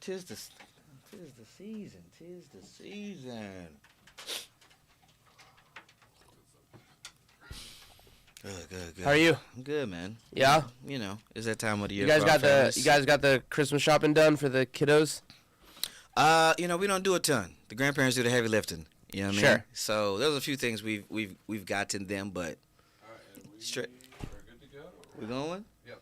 tis the season. Tis the season. Good. How are you? I'm good, man. Yeah. You know, it's that time of the year. You guys got the Christmas shopping done for the kiddos? You know, we don't do a ton. The grandparents do the heavy lifting. You know what I mean? Sure. So there's a few things we've gotten them, but straight. We're good to go. We going? Yep.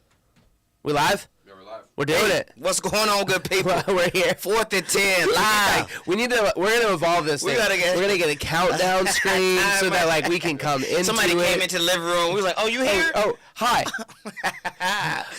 We live? Yeah, we're live. We're doing it. What's going on, good people? We're here. 4th and 10 live. We're gonna evolve this thing. We're gonna get a countdown screen so that like we can come into Somebody came into the living room. We was like, "Oh, you here?" Oh, hi.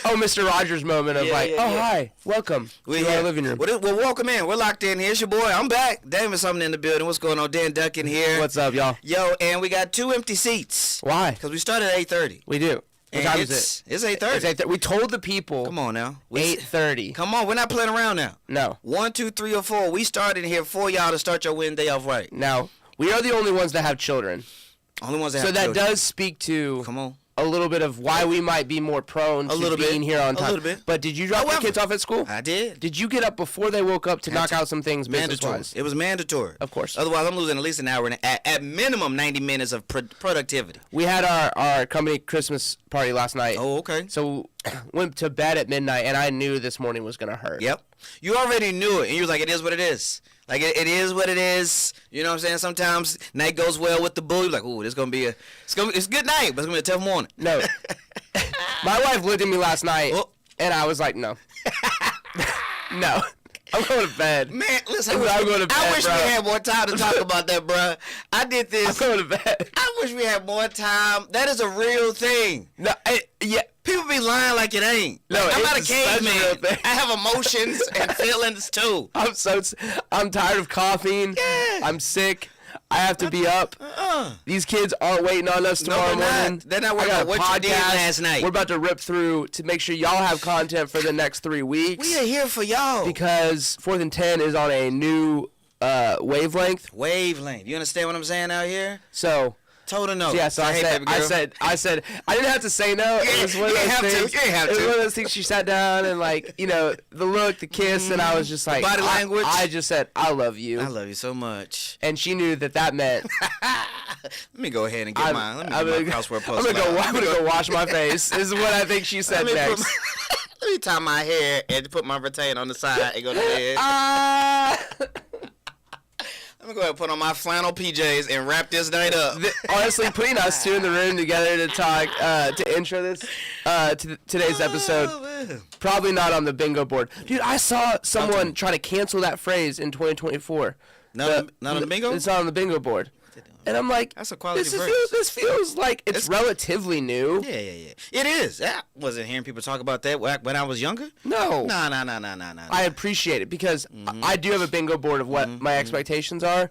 Oh, Mr. Rogers moment of hi, welcome to our living room. Well, welcome in. We're locked in here. It's your boy. I'm back. David's something in the building. What's going on? Wed Dec in here. What's up, y'all? Yo, and we got 2 empty seats. Why? Because we started at 8:30. We do. What time is it? It's 8:30. It's 8:30. We told the people. Come on now. 8:30. Come on, we're not playing around now. No. 1, 2, 3, or 4. We started here for y'all to start your Wednesday off right. Now, we are the only ones that have children. Only ones that so have that children. does speak to Come on. a little bit of why we might be more prone to being here on time. A little bit. But did you drop the kids off at school? I did. Did you get up before they woke up to knock out some things business-wise? It was mandatory. Of course. Otherwise, I'm losing at least an hour and at minimum 90 minutes of productivity. We had our company Christmas party last night. Oh, okay. So went to bed at midnight, and I knew this morning was going to hurt. Yep. You already knew it, and you was like, it is what it is. Like, it is what it is. You know what I'm saying? Sometimes night goes well with the bull. You're like, ooh, it's going to be it's a good night, but it's going to be a tough morning. No. My wife looked at me last night, and I was like, no. No. I'm going to bed. Man, listen, I'm going to bed, I wish bro. we had more time to talk about that, bro. I did this. I'm going to bed. I wish we had more time. That is a real thing. No, yeah. People be lying like it ain't. No, I'm not a it's such a real caveman. thing. I have emotions and feelings too. I'm tired of coughing. Yeah. I'm sick. I have to be up. These kids aren't waiting on us tomorrow morning. They're not worried about what you did last night. We're about to rip through to make sure y'all have content for the next 3 weeks. We are here for y'all. Because 4th and 10 is on a new wavelength. You understand what I'm saying out here? So told her no. Yeah, so I said I didn't have to say no. Yeah, it was one of those things. You ain't have to. It was one of those things. She sat down and like, you know, the look, the kiss, and I was just like, body language. I just said, I love you. I love you so much. And she knew that meant. Let me go ahead and get mine. Let me get my crossword puzzle. I'm gonna go wash my face. Is what I think she said next. Let me tie my hair and put my retain on the side and go to bed. Let me go ahead and put on my flannel PJs and wrap this night up. Honestly, putting us two in the room together to talk, to intro this, to today's episode, probably not on the bingo board. Dude, I saw someone try to cancel that phrase in 2024. Not on the bingo? It's not on the bingo board. And I'm like, that's a quality phrase. This feels like it's relatively new. Yeah. It is. I wasn't hearing people talk about that when I was younger. No. No. I appreciate it because I do have a bingo board of what my expectations are.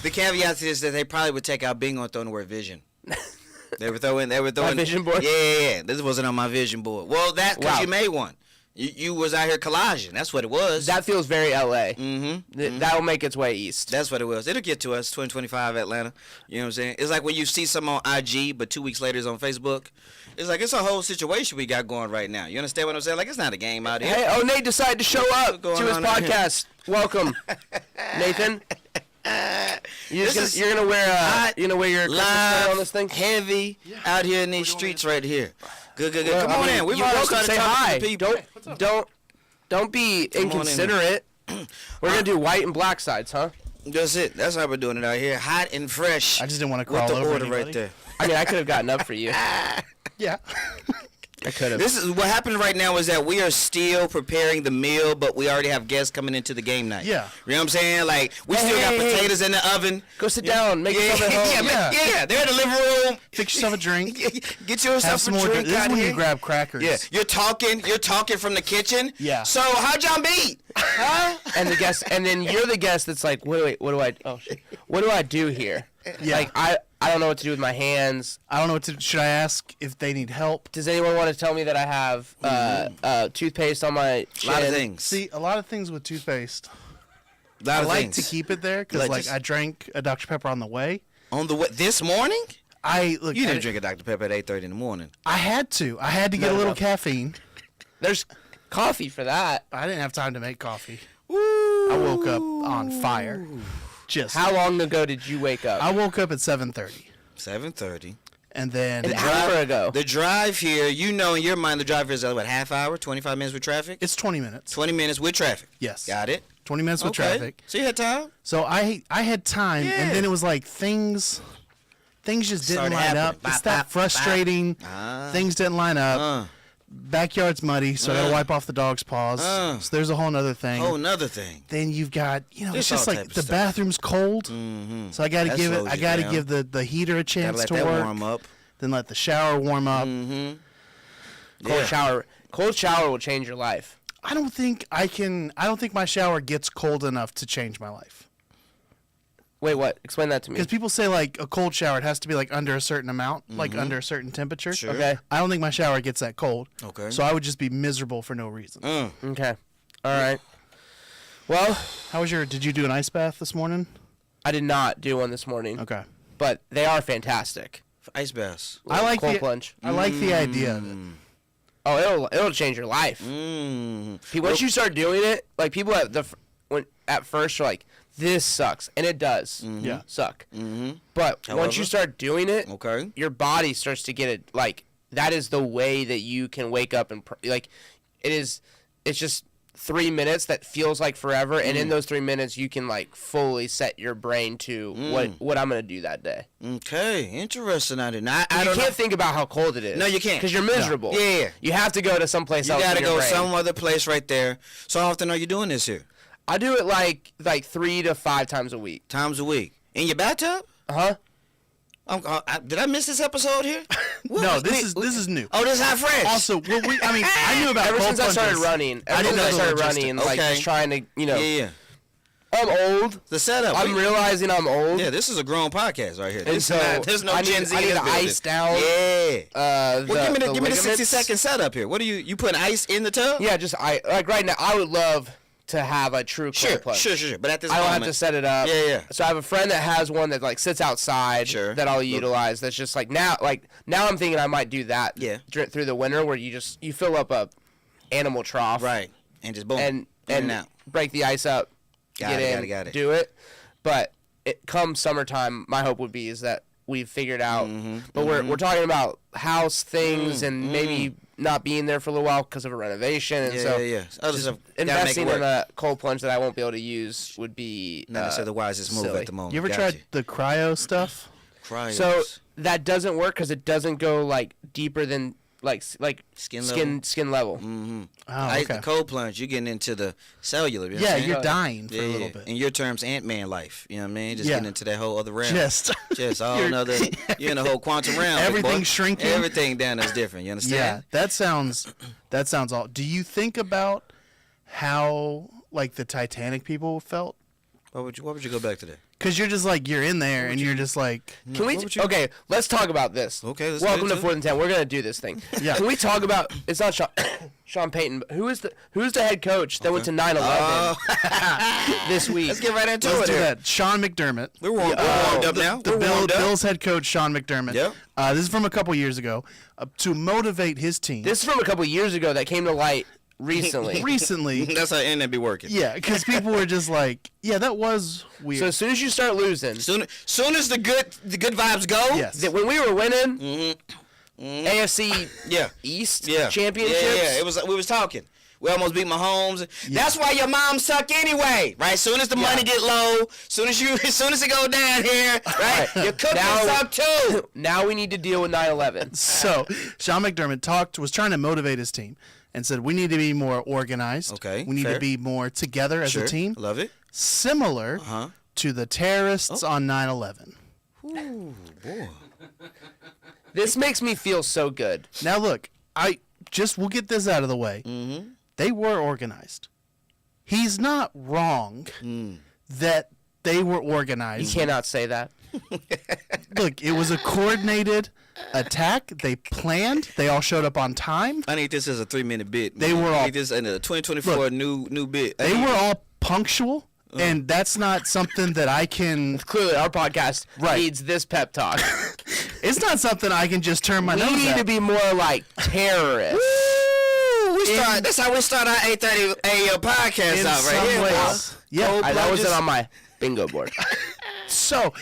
The caveat is that they probably would take out bingo and throw in the word vision. They were throwing my vision board? Yeah. This wasn't on my vision board. Well, that's because you made one. You was out here collaging. That's what it was. That feels very LA. That'll make its way east. That's what it was. It'll get to us. 2025 Atlanta. You know what I'm saying? It's like when you see something on IG, but 2 weeks later it's on Facebook. It's like it's a whole situation we got going right now. You understand what I'm saying? Like it's not a game out here. Hey, Nate decided to show up to his podcast. Welcome, Nathan. You're gonna wear your Christmas sweater on this thing. Heavy out here in these streets right here. Good. Come on in. We've already started say talking hi. to people. Don't be inconsiderate. We're gonna do white and black sides, huh? That's it. That's how we're doing it out here. Hot and fresh. I just didn't want to crawl with the over order anybody. right there. I mean, I could have gotten up for you. Yeah. I could have. This is what happened right now is that we are still preparing the meal, but we already have guests coming into the game night. Yeah. You know what I'm saying? Like we still got potatoes in the oven. Go sit down. Make yourself at home. Yeah. They're in the living room. Fix yourself a drink. Get yourself Have some a more. drink This out is when here. you grab crackers. Yeah, you're talking from the kitchen. Yeah. So how'd y'all meet? Huh? And the guest, and then you're the guest that's like, what do I do here? Yeah. Like I don't know what to do with my hands. I don't know what to. Should I ask if they need help? Does anyone want to tell me that I have toothpaste on my chin? A lot of things. See, a lot of things with toothpaste. I like to keep it there because, Like, I drank a Dr. Pepper on the way. On the way this morning. You You didn't drink a Dr. Pepper at 8:30 in the morning. I had to. I had to get a little caffeine. There's coffee for that. I didn't have time to make coffee. Woo. I woke up on fire. How long ago did you wake up? I woke up at 7:30. 7:30. And then An hour ago. The drive here, you know, in your mind, the drive is what, half hour, 25 minutes with traffic? it's 20 minutes. 20 minutes with traffic. Yes. Got it. 20 minutes with Okay. traffic. So you had time? So I had time, Yeah. and then it was like things just didn't Started line happening. up. Bop, It's that bop, frustrating. Ah. Things didn't line up. Backyard's muddy, so I gotta wipe off the dog's paws. So there's a whole nother thing. Oh, another thing. Then you've got, it's There's just all like type of the stuff. bathroom's cold, so I gotta That give it. slows I you gotta down. give the heater a Gotta chance let to that work. warm up. Then let the shower warm up. Cold shower will change your life. I don't think my shower gets cold enough to change my life. Wait, what? Explain that to me. Because people say like a cold shower, it has to be like under a certain amount, like under a certain temperature. Sure. Okay. I don't think my shower gets that cold. Okay. So I would just be miserable for no reason. Okay. All right. Well, Did you do an ice bath this morning? I did not do one this morning. Okay. But they are fantastic. Ice baths. I like cold the plunge. I like the idea of it. Oh, it'll change your life. Once you start doing it, like people at first are like, this sucks, and it does. Yeah. Suck. But once However- you start doing it, Okay. your body starts to get it. Like that is the way that you can wake up and like it is. It's just 3 minutes that feels like forever, and in those 3 minutes, you can like fully set your brain to what I'm gonna do that day. Okay. Interesting. I didn't. I You don't can't know. think about how cold it is. No, you can't. because you're miserable. Yeah. You have to go to someplace You else. gotta in your go brain. some other place right there. So how often are you doing this here? I do it like 3 to 5 times a week. Times a week. In your bathtub? Huh? Did I miss this episode here? What? No, this is new. Oh, this is hot fresh. Also, I knew about Ever cold since I started plunges. running, I didn't know the logistics. like Okay. just trying to, Yeah. I'm old. The setup. I'm realizing I'm old. Yeah, this is a grown podcast right here. And This so is not, there's no I Gen need- Z I in need this to building. ice down, Yeah. Well, give me the 60 ligaments. second setup here. What are you putting ice in the tub? Yeah, just like right now, I would love to have a true cold plunge. Sure. But at this I don't moment, have to set it up. Yeah. So I have a friend that has one that like sits outside Sure. that I'll utilize. That's just like now I'm thinking I might do that. Yeah. Through the winter where you fill up a animal trough. Right. And just boom. And in and out. break the ice up. Got it. Do it. But it comes summertime, my hope would be is that we've figured out. But we're talking about house things and maybe not being there for a little while because of a renovation. And so Other stuff, gotta make it investing work. in a cold plunge that I won't be able to use would be Not necessarily the wisest move silly. at the moment. You ever Got tried the cryo stuff? Cryos. So that doesn't work because it doesn't go like deeper than like skin level. Oh, Ice, okay. the cold plunge, you're getting into the cellular. You know what Yeah, I'm saying? you're dying for a little bit. In your terms, Ant-Man life. You know what I mean? Just Yeah. getting into that whole other realm. Just all You're- another. You're in a whole quantum realm. big boy. Everything's shrinking. Everything down is different. You Yeah, understand? that sounds all. Do you think about how like the Titanic people felt? Why would you go back to that? Because you're just like you're in there and you're just like Can we? Okay, let's talk about this. Okay, let's Welcome get to into 4th and 10. We're gonna do this thing. Yeah. Can we talk about? It's not Sean Payton. But who's the head coach that went to 9/11 this week? Let's get right into let's it. do here. that. Sean McDermott. We're warmed up now. The We're warmed up. Bills head coach Sean McDermott. Yep. This is from a couple years ago. To motivate his team. This is from a couple years ago that came to light recently. recently. That's how internet be working. Yeah, because people were just like, yeah, that was weird. So as soon as you start losing, Soon as the good vibes go. yes. that when we were winning AFC Yeah. East Yeah. championships, Yeah. It was. We was talking. We almost beat Mahomes. That's why your mom suck anyway, right? Soon as the money get low, soon as it go down here, right? Your cooking suck too. now we need to deal with 9/11. So Sean McDermott was trying to motivate his team and said, we need to be more organized. Okay, We need fair. to be more together as a team. Love it. Similar to the terrorists on 9/11. Ooh, boy. This makes me feel so good. Now look, we'll get this out of the way. Mm-hmm. They were organized. He's not wrong that they were You organized. cannot say that. Look, it was a coordinated attack. They planned. They all showed up on time. I need this as a 3-minute bit. They were all- I need this in a 2024 new bit. They were all punctual, and that's not something that I can. Clearly, our podcast Right. needs this pep talk. It's not something I can just turn my We nose need at. to be more like terrorists. Woo! That's how we start our 8:30 a.m. podcast in out right some here. ways. boy. Yeah. That wasn't on my bingo board. So,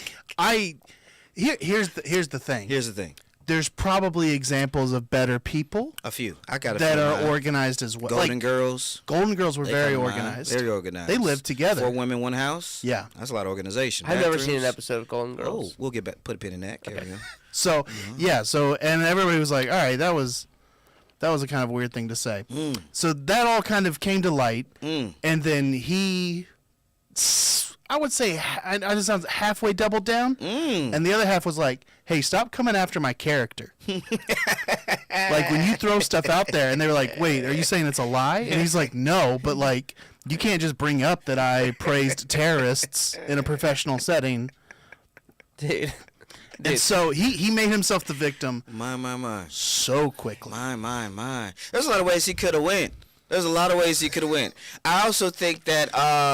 here's the thing. Here's the thing. There's probably examples of better people A few. I got a that few. are organized as well. Golden Like, Girls. Golden Girls were They very come to mind. organized. Very organized. They lived together. 4 women, 1 house. Yeah. That's a lot of organization. I've never seen an Bathrooms. episode of Golden Oh, Girls. we'll get back. Put a pin in that. Carry on. So and everybody was like, all right, that was a kind of weird thing to say. So that all kind of came to light, and then I would say, I just sounds halfway doubled down, and the other half was like, hey, stop coming after my character. Like when you throw stuff out there, and they were like, wait, are you saying it's a lie? And he's like, no, but like you can't just bring up that I praised terrorists in a professional setting. Dude. And so he made himself the victim My. so quickly. My. There's a lot of ways he could have went. I also think that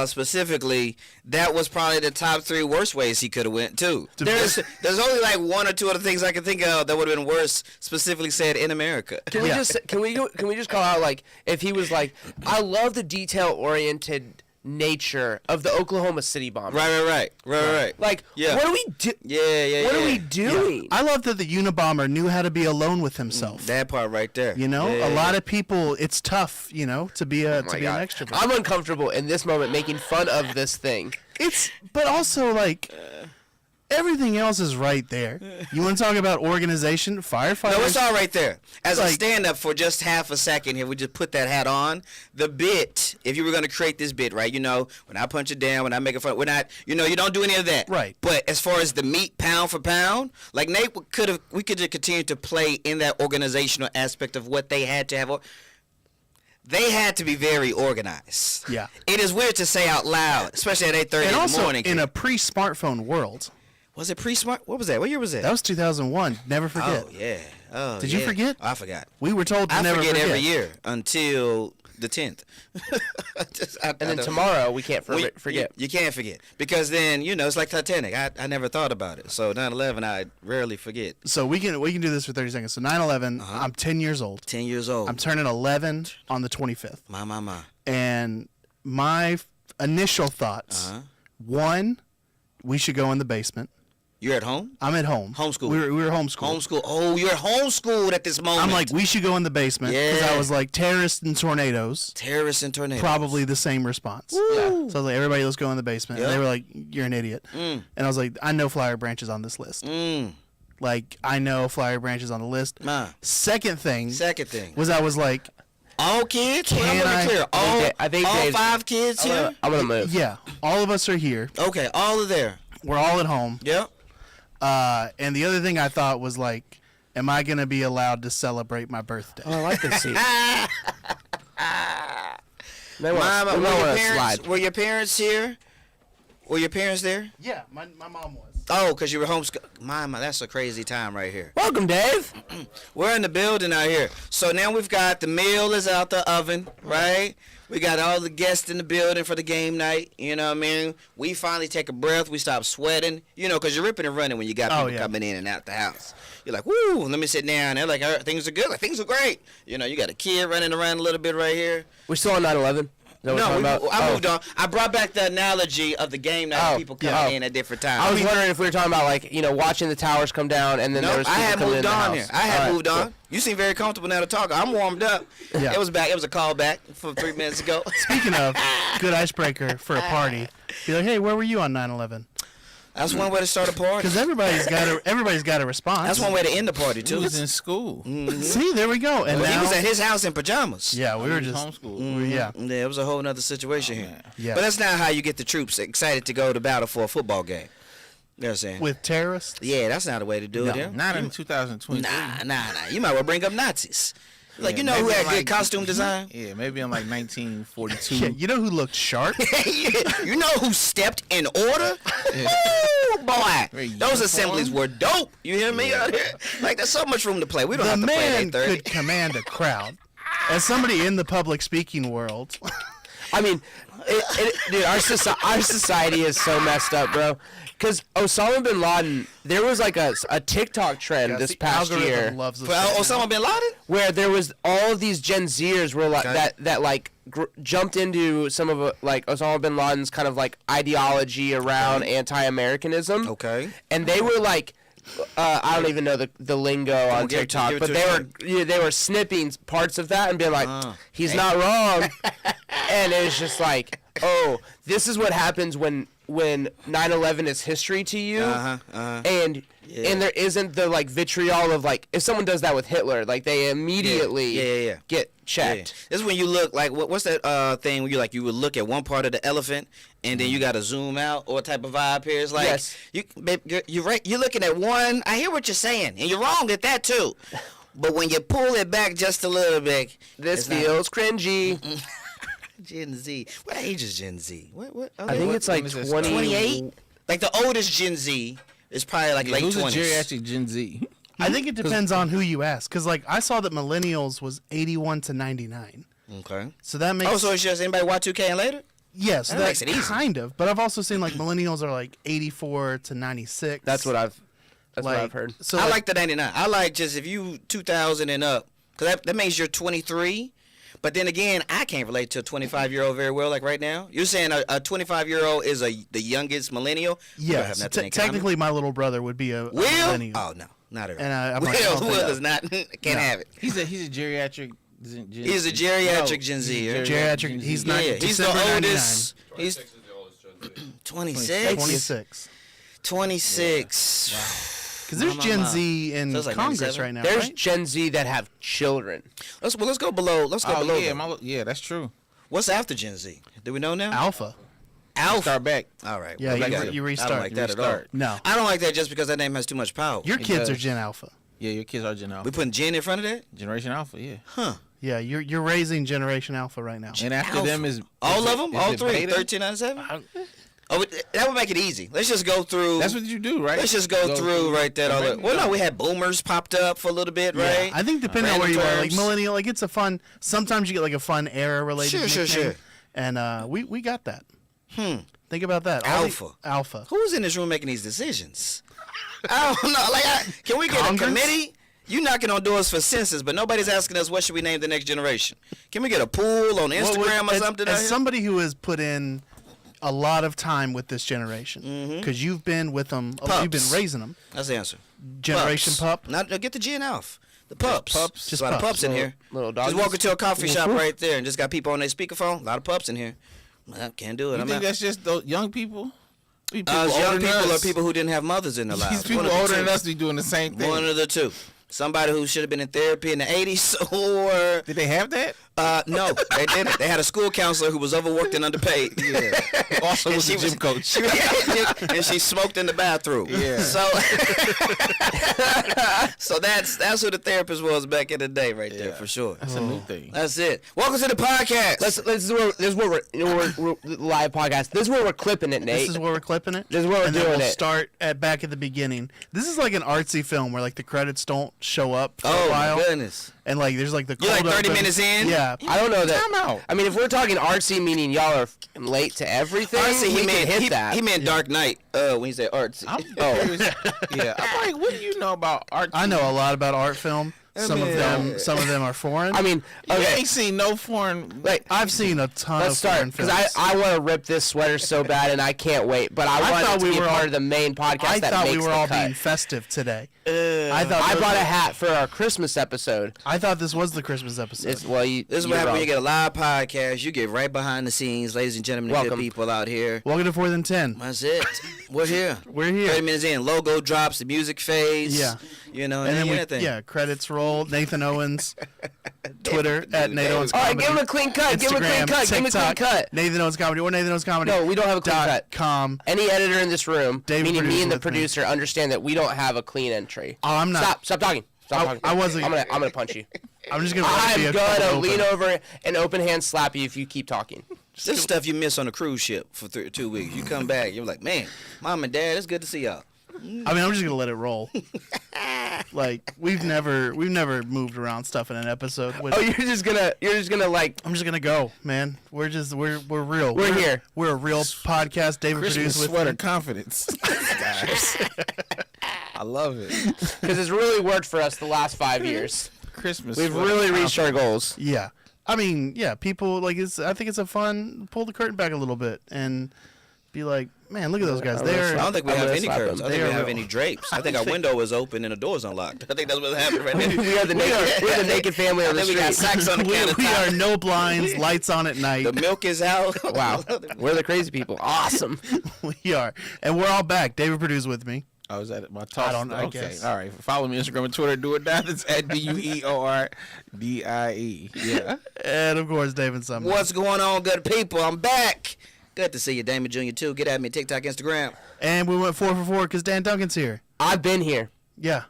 specifically that was probably the top 3 worst ways he could have went too. There's only like 1 or 2 other things I can think of that would have been worse, specifically said in America. Can we just call out, like, if he was like, I love the detail oriented nature of the Oklahoma City bomb. Right. Like, Yeah. what do we do? Yeah. What are we doing? I love that the Unabomber knew how to be alone with himself. That part right there. You know, Yeah. a lot of people, it's tough, to be Oh an my God. extrovert. I'm uncomfortable in this moment making fun of this thing. But also like everything else is right there. You want to talk about organization, firefighters? No, it's all right there. As a Like- stand-up for just half a second here, we just put that hat on. The bit, if you were going to create this bit, right, when I punch it down, when I make it fun, we're not, you don't do any of that. Right. But as far as the meat pound for pound, like Nate we could have continued to play in that organizational aspect of what they had to have. They had to be very organized. Yeah. It is weird to say out loud, especially at 8:30 and in also the morning. in a pre-smartphone world. Was it pre-smart? What was that? What year was that? That was 200001. Never forget. Oh, yeah. Oh, Did you yeah. forget? I forgot. We were told to I never forget every year until the 10th. And then tomorrow we can't forget. You can't forget. Because then, it's like Titanic. I never thought about it. So 9/11, I rarely forget. So we can do this for 30 seconds. So 9/11, I'm 10 years old. 10 years old. I'm turning 11 on the 25th. My. And my initial thoughts, one, we should go in the basement. You're at home? I'm at home. Homeschool. We were homeschooled. Homeschool. Oh, you're homeschooled at this moment. I'm like, we should go in the basement because Yeah. I was like, terrorists and tornadoes, terrorists and tornadoes. probably the same response. Yeah. So I was like, everybody, let's go in the basement. Yeah. And they were like, you're an idiot. Mm. And I was like, I know Flower Branch is on this list. Like, I know Flower Branch is on the list. Ma. Second thing was I was like, all kids? Well, Can I want to I- be clear. I think all Dave's- 5 kids here? I'm gonna move. yeah, all of us are here. Okay, all are there. We're all at home. Yep. And the other thing I thought was like, am I going to be allowed to celebrate my birthday? Oh, I like this seat. They Mama, want were your parents here? Were your parents there? Yeah, my mom was. Oh, because you were homeschooled. Mama, that's a crazy time right here. Welcome, Dave. We're in the building out here. So now we've got the meal is out the oven, right? We got all the guests in the building for the game night. You know what I mean? We finally take a breath. We stop sweating. Because you're ripping and running when you got people coming in and out the house. You're like, woo, let me sit down. They're like, things are good. Like, things are great. You got a kid running around a little bit right here. We're still on 9/11. No, I moved on. I brought back the analogy of the game night, people coming in at different times. I was wondering if we were talking about watching the towers come down and then there No, was I people had coming in moved the on house. here. I had All right, moved on. cool. You seem very comfortable now to talk. I'm warmed up. Yeah. It was back. It was a call back from 3 minutes ago. Speaking of, good icebreaker for a party. Be like, hey, where were you on 9/11? That's one way to start a party. Because everybody's got a response. That's one way to end the party He too. was in school. See, there we go. And He now, was at his house in pajamas. yeah, we were just homeschooled. yeah. Yeah, it was a whole nother situation here. man. Yeah. But that's not how you get the troops excited to go to battle for a football game. You know what I'm saying? With terrorists. Yeah, that's not the way to do it. Yeah. Not in 2023. Nah. You might well bring up Nazis. Like, Yeah, who maybe had like- good costume design? Yeah, maybe in like 1942. Yeah, you know who looked sharp? You know who stepped in order? Ooh, boy. Very Those uniform. assemblies were dope. You hear me out here? Like, there's so much room to play. We don't The have to play man at 8:30. could command a crowd. As somebody in the public speaking world, I mean, dude, our society is so messed up, bro. Because Osama bin Laden, there was like a TikTok trend this past year Loves this For Osama bin Laden? where there was all of these Gen Zers were like that like jumped into some of like Osama bin Laden's kind of like ideology around anti-Americanism. Okay. And they were like, I don't even know the lingo on give it to- TikTok, give it but to they were snipping parts of that and being like, he's not wrong, and it was just like, oh, this is what happens when 9/11 is history to you, and there isn't the like vitriol of like if someone does that with Hitler, like they immediately get checked. This is when you look like what's that thing where you would look at one part of the elephant and then you got to zoom out, or what type of vibe here? It's like Yes. you're right. You're looking at one. I hear what you're saying, and you're wrong at that too. But when you pull it back just a little bit, This feels cringy. Gen Z. What age is Gen Z? What? I think it's like 28. Like the oldest Gen Z is probably like late Who's a 20s. geriatric Gen Z? I think it depends on who you ask. Because, like, I saw that millennials was 81 to 99. Okay. So that makes... Oh, so it's just anybody Y2K and later? yeah, so that makes it easy. kind of. But I've also seen, like, millennials are, like, 84 to 96. That's what I've heard. So I like the 99. I like just if you 2000 and up, because that means you're 23. But then again, I can't relate to a 25-year-old very well, like right now. You're saying a 25-year-old is the youngest millennial? Yes. Technically, my little brother would be a Will? millennial. Oh, no. Not at all. And I'm like, I don't think Will so. does not. Can't have it. He's a geriatric. He's a geriatric Gen Z. Geriatric. He's not. Yeah, he's the December oldest. 26 He's is the oldest Gen Z. 26. 26. 26. Because there's My, Gen my. Z in So it's like Congress 97? right now. There's right? Gen Z that have children. Let's go below. Let's go Oh below. yeah, them. yeah, that's true. What's after Gen Z? Do we know now? Alpha. Alpha. Start back. All right. Yeah, well, you I got it. you I restart. don't like that at all. Restart. No. I don't like that just because that name has too much power. Your kids are does. Gen Alpha. Yeah, your kids are Gen Alpha. We putting Gen in front of that? Generation Alpha, yeah. Huh. Yeah, you're raising Generation Alpha right now. And after Alpha. them is All is of them? it- All is it three? beta? 1397? Oh, that would make it easy. Let's just go through. That's what you do, right? Let's just go through right there. All right? well, no, we had boomers popped up for a little bit, right? Yeah, I think depending on where Random you are, like terms. millennial, like it's a fun. Sometimes you get like a fun era related. Sure. nickname, And we got that. Think about that. Alpha. Alpha. Who's in this room making these decisions? I don't know. Like, can we get Congress? a committee? You knocking on doors for census, but nobody's asking us what should we name the next generation. Can we get a pool on Instagram or something? out As here? somebody who has put in a lot of time with this generation, because you've been with them, you've been Pups. raising them. That's the answer. Generation Pups. pup. Not get the Gen off. The pups. pups. Just a lot of pups. pups in here. Little Just doggies. walk into a coffee shop right there and just got people on their speakerphone. A lot of pups in here. Well, can't do it. You I'm think out. that's just those young people? People Young older than people us. or people who didn't have mothers in their lives. These people One of the older two. than us be doing the same thing. One of the two. Somebody who should have been in therapy in the 80s, or Did they have that? no, they didn't. They had a school counselor who was overworked and underpaid. Yeah. Also And was she the gym coach. and she smoked in the bathroom. Yeah. So that's who the therapist was back in the day, right there, for sure. That's a new thing. That's it. Welcome to the podcast. This is where we're live podcast. This is where we're clipping it, Nate. This is where we're clipping it. This is where we're and then doing we'll it. start back at the beginning. This is like an artsy film where like the credits don't show up for Oh a my while, goodness. and like there's like the You're like cold 30 open. minutes in? Yeah. I don't know that. Time out. I mean, if we're talking artsy, meaning y'all are late to everything, Artsy, we he can meant hit that. He meant Dark Knight. When he said artsy. I'm curious. Yeah. I'm like, what do you know about art? I know a lot about art film. Some of them are foreign. I mean, You okay, ain't seen no foreign. like I've seen a ton let's of start foreign because films. I want to rip this sweater so bad, and I can't wait. But I want thought it to we be were a part all- of the main podcast I that thought makes we were the all cut. being festive today. I I brought a hat for our Christmas episode. I thought this was the Christmas episode. It's, well, you, This is you're what happens when wrong. you get a live podcast. You get right behind the scenes, ladies and gentlemen, the good Welcome. people out here. Welcome to 4 than 10. That's it. We're here. We're 30 here. minutes in, logo drops, the music fades. Yeah. You know, And then anything. credits roll. Nathan Owens, Twitter at Nate Owens All right, Comedy. give him a clean cut. Give him a clean Instagram, cut. Give him a clean TikTok, cut. Nathan Owens Comedy or Nathan Owens Comedy. No, we don't have a clean cut. .com. Any editor in this room, David meaning me produces and the with me. producer, understand that we don't have a clean entry. Oh, I'm not. Stop talking. Stop talking. I wasn't- I'm gonna punch you. I'm just gonna. let it be I'm a gonna cold lean open. over and open hand slap you if you keep talking. This is stuff you miss on a cruise ship for 2 weeks. You come back, you're like, man, mom and dad, it's good to see y'all. I mean, I'm just gonna let it roll. Like we've never moved around stuff in an episode. Oh, you're just gonna like. I'm just gonna go, man. We're real. We're here. We're a real podcast. David Christmas produced with sweater me. confidence. Guys. I love it. Because it's really worked for us the last 5 years. Christmas. We've sweater really reached our confidence. goals. Yeah. I mean, yeah, people like I think it's a fun pull the curtain back a little bit and be like, man, look at those guys. I They're don't think we I'm have gonna any slap curtains. them. I think They we are have real. any drapes. I think our window is open and the door's unlocked. I think that's what's happening right now. We are the naked. We're the naked family on the I think we got street. sacks on the we are countertop. no blinds, lights on at night. The milk is out. Wow, we're the crazy people. Awesome. We are, and we're all back. David Purdue's with me. Oh, is that my toss? I don't know, I Okay, guess. all right. Follow me on Instagram and Twitter. Do it now. It's at DUEORDIE. Yeah. And of course, David Sumner. What's going on, good people? I'm back. Good to see you, Damon Jr. too. Get at me, TikTok, Instagram. And we went 4 for 4 because Dan Duncan's here. I've been here, Yeah,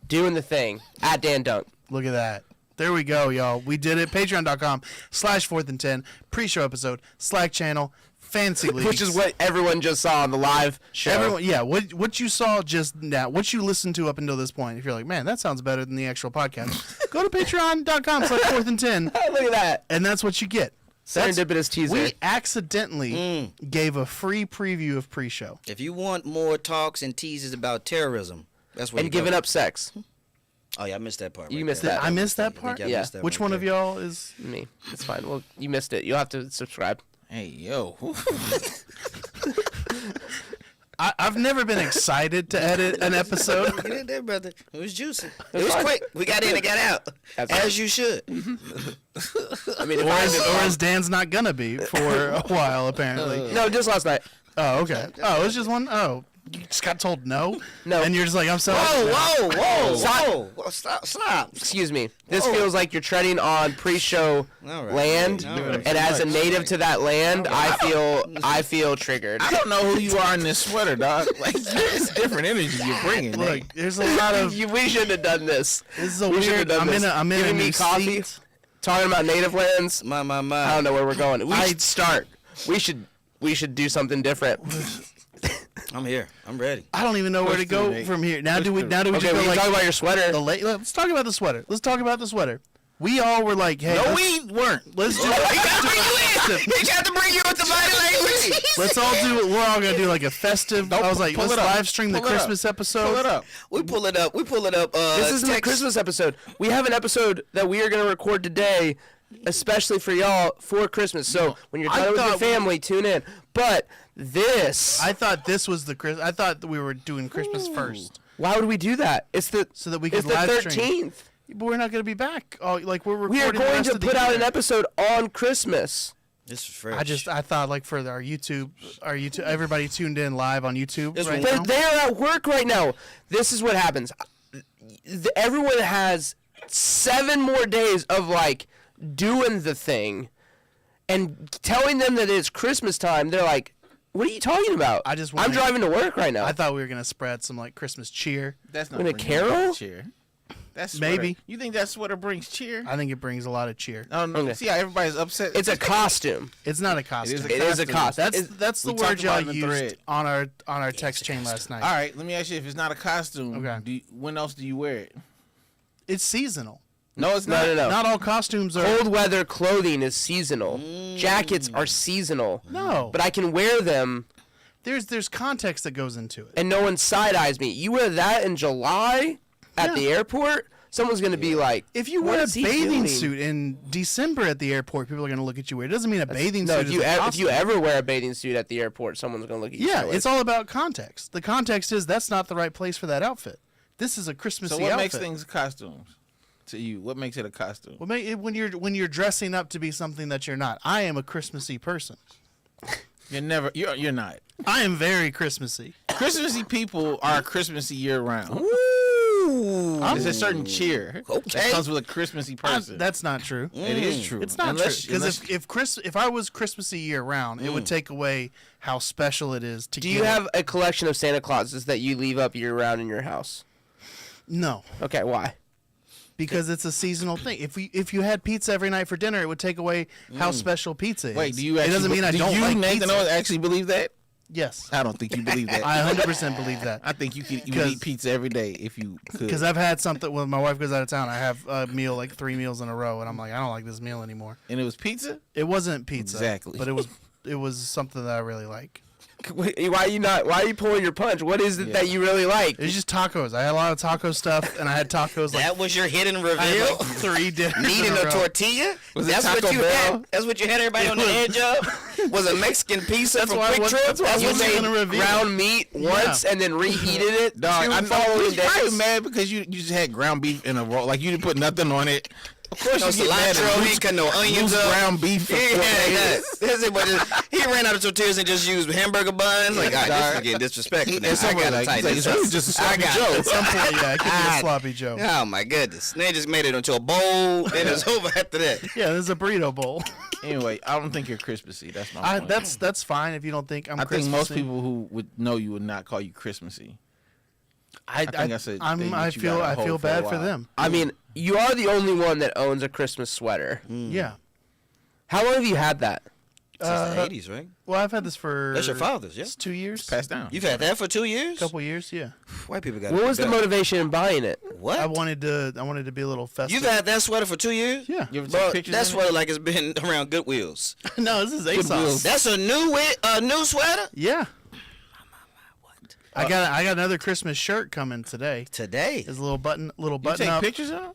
doing the thing at Dan Dunk. look at that. There we go, y'all. We did it. Patreon.com/4th and 10. Pre-show episode. Slack channel. Fancy leagues. Which is what everyone just saw on the live show. Everyone, yeah. What you saw just now, what you listened to up until this point. If you're like, man, that sounds better than the actual podcast, go to Patreon.com/4th and 10, Look at that. and that's what you get. That's- Serendipitous teaser. We accidentally gave a free preview of pre-show. If you want more talks and teases about terrorism, that's where and you giving go. up sex. Oh yeah, I missed that part. You right missed there. that. I missed that I part. think I Yeah. missed that Which right one of there. y'all is? Me. It's fine. Well, you missed it. You'll have to subscribe. Hey, yo. I've never been excited to edit an episode. Get in there, brother. It was juicy. It was quick. We got in and got out. As you should. I mean, if Or I as Dan's not gonna be for a while, apparently. no, just last night. Oh, okay. Oh, it was just one. Oh, you just got told no. No. And you're just like, I'm sorry. Whoa. Stop. Excuse me. This Whoa. feels like you're treading on pre-show All right. land, All right. and as a native to that land, I feel triggered. I don't know who you are in this sweater, dog. Like, it's different energy you're bringing. Look, there's a lot of. We shouldn't have done this. This is a We shouldn't weird. have done this. I'm in Giving a me new coffee, seat. talking about native lands. My. I don't know where we're going. We should start. We should do something different. I'm here. I'm ready. I don't even know where to Push through, go Nate. from here. Now Push do we through. just Okay, go we can like talk about your sweater. let's talk about the sweater. Let's talk about the sweater. We all were like, hey, No, we weren't. let's do He tried to bring you with the body language. let's all do we're all gonna do like a festive. I was like, pull let's it up. live stream the Pull it up. Christmas episode. Pull it up. We pull it up. This isn't the Christmas episode. We have an episode that we are going to record today, especially for y'all for Christmas. So when you're I done with your thought family, tune in. But this, I thought this was the Chris. I thought that we were doing Christmas first, why would we do that? It's the so that we it's could the live stream. 13th. But we're not gonna be back. Oh, like we're recording. We are the going rest to of the put out year. an episode on Christmas. This is fresh. I thought like for our YouTube, everybody tuned in live on YouTube This right one- now. They are at work right now. This is what happens. Everyone has 7 more days of like doing the thing, and telling them that it's Christmas time. They're like, "What are you talking about?" I just I'm wanna- driving to work right now. I thought we were gonna spread some like Christmas cheer. That's not With a bringing carol? cheer. That's Maybe. You think that sweater brings cheer? I think it brings a lot of cheer. No. Okay. See how everybody's upset? It's a costume. It's not a costume. It It is a costume. That's the We word talked about y'all it in the used thread. on our text chain last night. All right, let me ask you: if it's not a costume, Okay. when else do you wear it? It's seasonal. No, it's not. No. Not all costumes are. Cold weather clothing is seasonal. Jackets are seasonal. No, But I can wear them, there's context that goes into it. and no one side eyes me. You wear that in July at the airport, someone's gonna be like, If you "What wear a is he bathing doing?" suit in December at the airport, people are gonna look at you weird. It doesn't mean a bathing No, suit if you is a if costume. you ever wear a bathing suit at the airport, someone's gonna look at you. Yeah, sideways. it's all about context. The context is that's not the right place for that outfit. This is a Christmassy So what outfit. makes things costumes to you? What makes it a costume? Well, when you're dressing up to be something that you're not. I am a Christmassy person. You're not. I am very Christmassy. Christmassy people are Christmassy year round. Ooh. There's a certain cheer that Okay. comes with a Christmassy person. That's not true. It is true. It's not Unless- true. unless- Because if I was Christmassy year round, it would take away how special it is to. Do you have a collection of Santa Clauses that you leave up year round in your house? No, Okay, why? because it's a seasonal thing. If you had pizza every night for dinner, it would take away how special pizza is. Wait, do you? It Actually, doesn't mean I do don't you, like Nathan, pizza. actually believe that? Yes. I don't think you believe that. I 100% believe that. I think you would 'Cause- eat pizza every day if you could. Because I've had something when my wife goes out of town. I have a meal like 3 meals in a row, and I'm like, I don't like this meal anymore. And it was pizza? It wasn't pizza, Exactly. but it was something that I really like. Why are you pulling your punch? What is it that you really like? It's just tacos. I had a lot of taco stuff, and I had tacos like That was your hidden I reveal. had like 3 dinners Meat in and a a row. tortilla? Was it That's Taco what you Bell? had? That's what you had everybody on the edge of? Was a Mexican pizza from why I Quick was- Trip? that's why I You wasn't made gonna reveal. ground meat once and then reheated it Dog, 2 I know following you're probably days. mad because you just had ground beef in a roll. Like, you didn't put nothing on it. Of course No you get mad cilantro, at he cut no onions loose up. ground beef for He 4 had days. that. That's it, but he ran out of tortillas and just used hamburger buns. Like, all right, this is getting disrespectful now. And I somebody gotta like, tighten he's this like, up. it's really just a I sloppy got Joe. At some point, yeah, it could be God. a sloppy Joe. Oh my goodness! They just made it into a bowl, and it's over after that. Yeah, there's a burrito bowl. Anyway, I don't think you're Christmassy. That's my point. That's fine if you don't think I'm. I think most Christmassy. people who would know you would not call you Christmassy. I think that's a I'm, thing I that you feel gotta I hold feel for a bad for while. them. I mean, you are the only one that owns a Christmas sweater. Yeah. How long have you had that? Since the '80s, right? Well, I've had this for. That's your father's, yeah. It's 2 years. Passed down. You've had that for 2 years. Couple years, yeah. White people got. What was the motivation in buying it? What? I wanted to be a little festive. You've had that sweater for 2 years? Yeah. You ever Bro, take pictures that in it? sweater like it's been around Goodwills. No, this is Goodwill. ASOS. That's a new sweater Yeah. I got another Christmas shirt coming today. today. It's a little button You up. take pictures of them?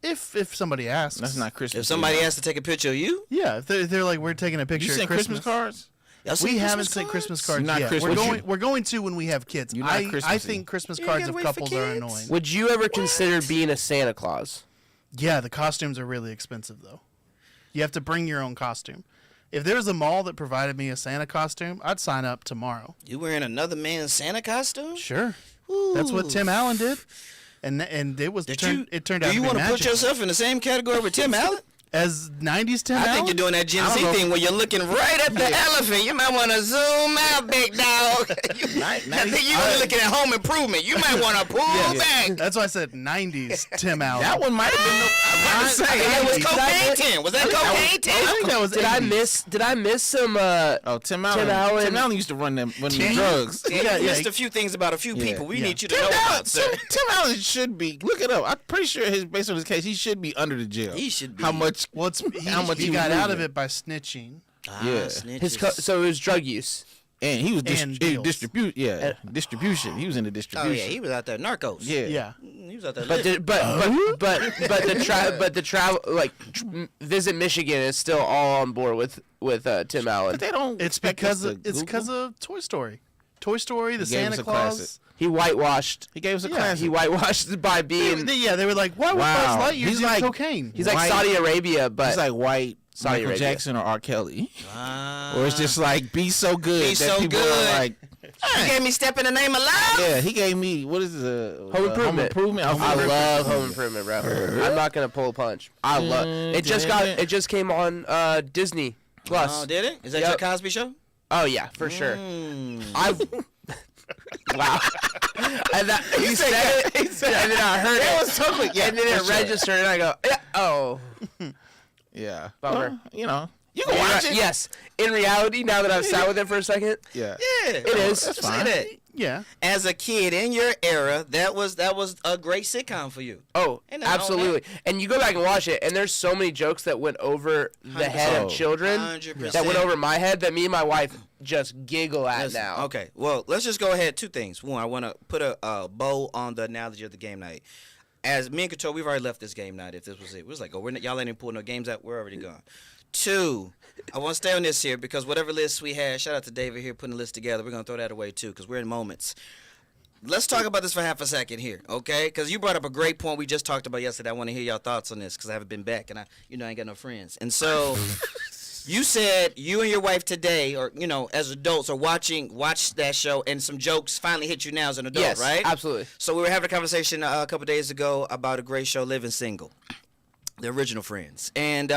If somebody asks. That's not Christmas. If somebody has to take a picture of you, Yeah, if they're like we're taking a picture You at send Christmas. Christmas cards? y'all seen We Christmas haven't sent cards? Christmas cards Not yet. Christmas. We're going to when we have kids. You're not I Christmassy. think Christmas You cards gotta of wait for couples are kids? annoying. Would you ever consider being a Santa Claus? Yeah, the costumes are really expensive though. You have to bring your own costume. If there was a mall that provided me a Santa costume, I'd sign up tomorrow. You wearing another man's Santa costume? Sure. That's what Tim Allen did. And it was Did turned you? it turned Do out to you be want to put magical. yourself in the same category with Tim Allen? As 90s Tim I Allen? think you're doing that Gen I don't Z know. thing where you're looking right at the elephant. You might want to zoom out, big dog. I think you're looking at Home Improvement. You might want to pull back. That's why I said 90s Tim Allen. That one might have been. I'm about to say. It was Did I cocaine miss- tin. Was that cocaine I tin? think that was Did I 80s. miss some? Oh, Tim Allen. Allen. Tim Allen used to run them Tim- drugs. Yeah, Yeah, you yeah. missed a few things about a few people. We yeah. need you to Tim know Allen, about, sir. Tim Allen should be. Look it up. I'm pretty sure based on his case, he should be under the jail. He should be. How much? Well, How much he he got was out of losing. it by snitching. Yeah. snitches. So it was drug use. And he was And deals. distribution. He was in the Oh distribution. yeah, he was out there narcos. Yeah. Yeah. He was out there. But living. the travel visit Michigan is still all on board with Tim Allen. But they don't. It's expect because us to it's because Google. of Toy Story. Toy Story, the He gave us Santa a Claus. classic. He whitewashed. He gave us a Yeah, classic. He whitewashed by being. They were like, why would Wow. Buzz Lightyear He's do like- cocaine? He's like White- Saudi Arabia, but He's like white Saudi Michael Arabia. Jackson or R. Kelly. Ah. Or it's just like be so good Be that so people good. are like, He gave me Step in the Name of Love. yeah, he gave me what is it? Home Improvement. Home I Improvement. love Home Improvement, bro. I'm not gonna pull a punch. I love it. It just came on Disney Plus. Oh, did it? Is that Yep. your Cosby Show? Oh yeah, for sure. I wow. And that, he said it, and then I heard it. was totally and then it registered, and I go, yeah, oh. Yeah, Bummer. Well, you can watch it. Yes. In reality, now that I've sat with it for a second, Yeah, Yeah, it is. that's Say fine. that. Yeah. As a kid in your era, that was a great sitcom for you. Oh, Ain't nothing wrong with absolutely. And you go back and watch it, and there's so many jokes that went over the head of 100%. children 100%. that went over my head that me and my wife just giggle at Listen, now. Okay, well, let's just go ahead. Two things. One, I want to put a bow on the analogy of the game night. As me and Control, we've already left this game night. If this was it, it was like, oh, y'all ain't even pulling no games out. We're already gone. Two, I want to stay on this here because whatever list we had, shout out to David here putting the list together. We're gonna throw that away too because we're in moments. Let's talk about this for half a second here, okay? Because you brought up a great point we just talked about yesterday. I want to hear y'all thoughts on this because I haven't been back and I ain't got no friends. And so, you said you and your wife today, or as adults, are watch that show, and some jokes finally hit you now as an adult, Yes, right? absolutely. So we were having a conversation a couple days ago about a great show, Living Single, the original Friends, and